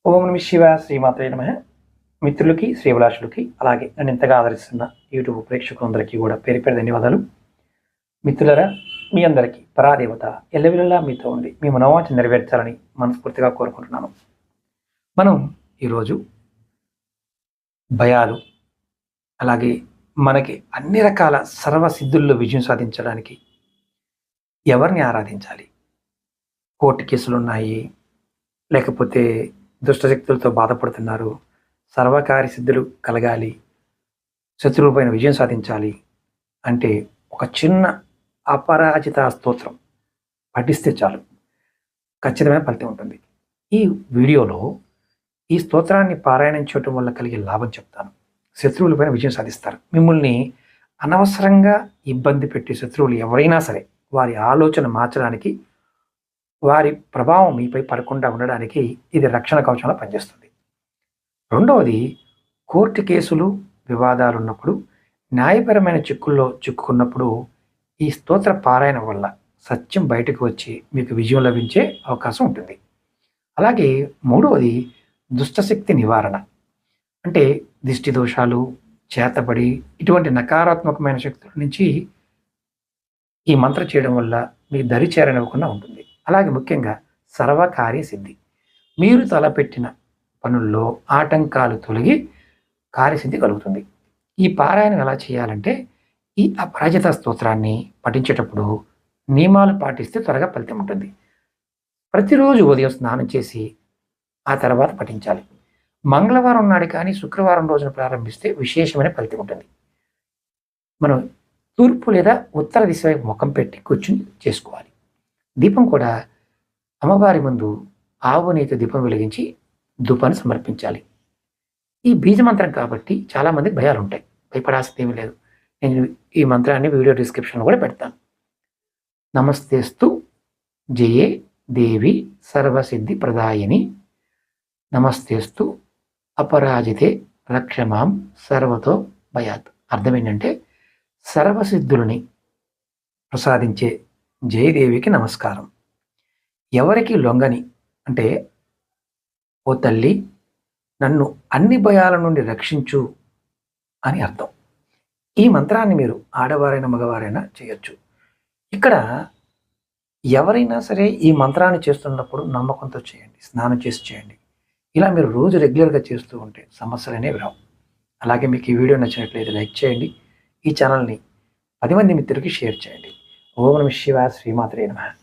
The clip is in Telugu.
ఓం నమః శివాయ శ్రీమాత్రే నమః. మిత్రులకి, శ్రీభిలాషులకి, అలాగే నన్ను ఇంతగా ఆదరిస్తున్న యూట్యూబ్ ప్రేక్షకులందరికీ కూడా పేరు పేరు ధన్యవాదాలు. మిత్రులరా, మీ అందరికీ పరాదేవత ఎల్లవెల్లలా మీతో ఉండి మీ మనోవాంఛ నెరవేర్చాలని మనస్ఫూర్తిగా కోరుకుంటున్నాను. మనం ఈరోజు భయాలు, అలాగే మనకి అన్ని రకాల సర్వసిద్ధుల్లో విజయం సాధించడానికి ఎవరిని ఆరాధించాలి? కోర్టు కేసులున్నాయి, లేకపోతే దుష్టశక్తులతో బాధపడుతున్నారు, సర్వకార్య సిద్ధులు కలగాలి, శత్రువుల పైన విజయం సాధించాలి అంటే ఒక చిన్న అపరాజిత స్తోత్రం పఠిస్తే చాలు, ఖచ్చితమైన ఫలితం ఉంటుంది. ఈ వీడియోలో ఈ స్తోత్రాన్ని పారాయణం చేయటం వల్ల కలిగే లాభం చెప్తాను. శత్రువులపైన విజయం సాధిస్తారు. మిమ్మల్ని అనవసరంగా ఇబ్బంది పెట్టే శత్రువులు ఎవరైనా సరే వారి ఆలోచన మార్చడానికి, వారి ప్రభావం మీపై పడకుండా ఉండడానికి ఇది రక్షణ కవచంలో పనిచేస్తుంది. రెండవది, కోర్టు కేసులు, వివాదాలు ఉన్నప్పుడు, న్యాయపరమైన చిక్కుల్లో చిక్కుకున్నప్పుడు ఈ స్తోత్ర పారాయణ వల్ల సత్యం బయటకు వచ్చి మీకు విజయం లభించే అవకాశం ఉంటుంది. అలాగే మూడవది, దుష్టశక్తి నివారణ. అంటే దిష్టి దోషాలు, చేతబడి, ఇటువంటి నకారాత్మకమైన శక్తుల నుంచి ఈ మంత్రం చేయడం వల్ల మీ దరి చేరనివ్వకుండా ఉంటుంది. అలాగే ముఖ్యంగా సర్వకార్య సిద్ధి. మీరు తలపెట్టిన పనుల్లో ఆటంకాలు తొలగి కార్యసిద్ధి కలుగుతుంది. ఈ పారాయణం ఎలా చేయాలంటే, ఈ అపరాజిత స్తోత్రాన్ని పఠించేటప్పుడు నియమాలు పాటిస్తే త్వరగా ఫలితం ఉంటుంది. ప్రతిరోజు ఉదయం స్నానం చేసి ఆ తర్వాత పఠించాలి. మంగళవారం నాడు కానీ శుక్రవారం రోజున ప్రారంభిస్తే విశేషమైన ఫలితం ఉంటుంది. మనం తూర్పు లేదా ఉత్తర దిశ వైపు ముఖం పెట్టి కూర్చుని చేసుకోవాలి. దీపం కూడా అమ్మవారి ముందు ఆవు నెయ్యితో దీపం వెలిగించి ధూపాన్ని సమర్పించాలి. ఈ బీజమంత్రం కాబట్టి చాలామందికి భయాలు ఉంటాయి. భయపడాల్సింది ఏమీ లేదు. నేను ఈ మంత్రాన్ని వీడియో డిస్క్రిప్షన్లో కూడా పెడతాను. నమస్తేస్తు జయే దేవి సర్వసిద్ధి ప్రదాయిని, నమస్తేస్తు అపరాజితే రక్షమాం సర్వతో భయాత్. అర్థం ఏంటంటే, సర్వసిద్ధులని ప్రసాదించే జయదేవికి నమస్కారం. ఎవరికి లొంగని, అంటే ఓ తల్లి నన్ను అన్ని భయాల నుండి రక్షించు అని అర్థం. ఈ మంత్రాన్ని మీరు ఆడవారైనా మగవారైనా చేయొచ్చు. ఇక్కడ ఎవరైనా సరే ఈ మంత్రాన్ని చేస్తున్నప్పుడు నమ్మకంతో చేయండి, స్నానం చేసి చేయండి. ఇలా మీరు రోజు రెగ్యులర్గా చేస్తూ ఉంటే సమస్యలు అనేవి రావు. అలాగే మీకు ఈ వీడియో నచ్చినట్లయితే లైక్ చేయండి. ఈ ఛానల్ని 10 మంది మిత్రులకి షేర్ చేయండి. ఓం నమః శివాయ శ్రీమాత్రే నమః.